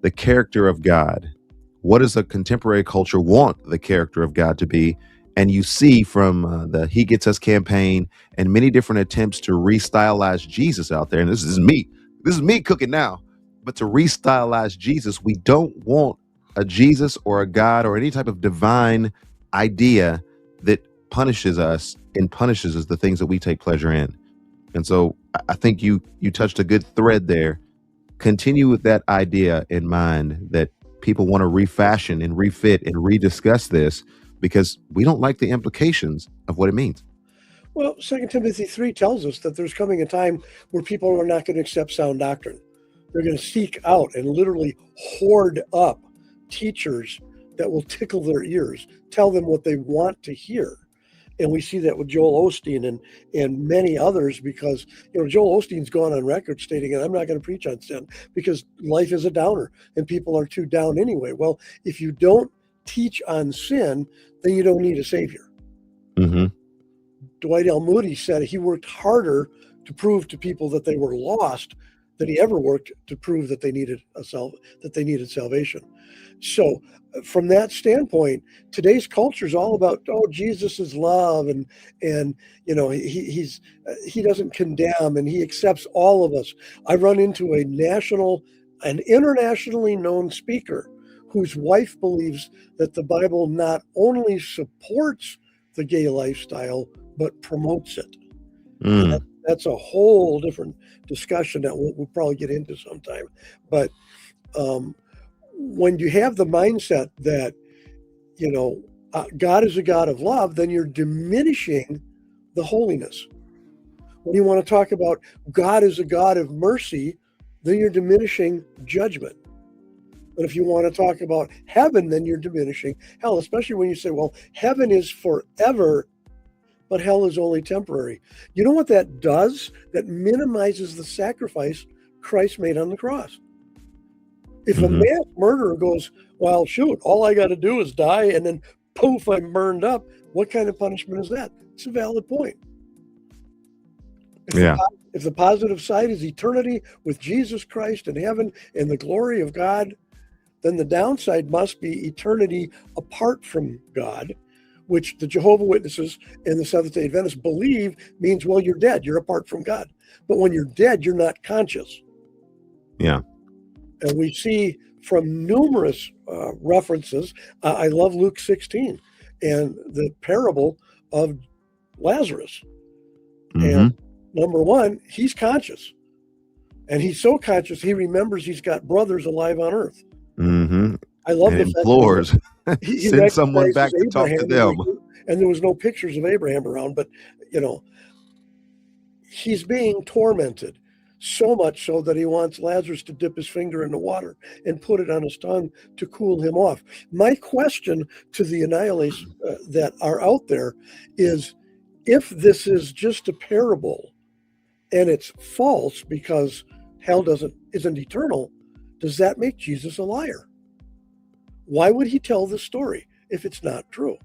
the character of God. What does a contemporary culture want the character of God to be? And you see from the He Gets Us campaign and many different attempts to restylize Jesus out there. And this is me cooking now. But to restylize Jesus, we don't want a Jesus or a God or any type of divine idea that punishes us and punishes us the things that we take pleasure in. And so I think you touched a good thread there. Continue with that idea in mind that people want to refashion and refit and rediscuss this because we don't like the implications of what it means. Well, 2 Timothy 3 tells us that there's coming a time where people are not going to accept sound doctrine. They're going to seek out and literally hoard up teachers that will tickle their ears, tell them what they want to hear. And we see that with Joel Osteen and many others because, Joel Osteen's gone on record stating, and I'm not going to preach on sin because life is a downer and people are too down anyway. Well, if you don't teach on sin, then you don't need a savior. Mm-hmm. Dwight L. Moody said he worked harder to prove to people that they were lost than he ever worked to prove that they needed salvation. So from that standpoint, today's culture is all about, Jesus is love and he doesn't condemn and he accepts all of us. I run into an internationally known speaker whose wife believes that the Bible not only supports the gay lifestyle, but promotes it. Mm. That's a whole different discussion that we'll probably get into sometime. But when you have the mindset that, God is a God of love, then you're diminishing the holiness. When you want to talk about God is a God of mercy, then you're diminishing judgment. But if you want to talk about heaven, then you're diminishing hell, especially when you say, well, heaven is forever, but hell is only temporary. You know what that does? That minimizes the sacrifice Christ made on the cross. If a mass murderer goes, well, shoot, all I got to do is die and then poof, I'm burned up. What kind of punishment is that? It's a valid point. If the positive side is eternity with Jesus Christ in heaven and the glory of God, then the downside must be eternity apart from God, which the Jehovah's Witnesses and the Seventh-day Adventists believe means, well, you're dead. You're apart from God. But when you're dead, you're not conscious. Yeah. And we see from numerous references, I love Luke 16 and the parable of Lazarus. And number one, he's conscious. And he's so conscious, he remembers he's got brothers alive on earth. Mm-hmm. I love and the implores, fact he send someone back to talk to them. And there was no pictures of Abraham around, but, he's being tormented. So much so that he wants Lazarus to dip his finger in the water and put it on his tongue to cool him off. My question to the annihilation that are out there is, if this is just a parable and it's false because hell isn't eternal, does that make Jesus a liar? Why would he tell this story if it's not true?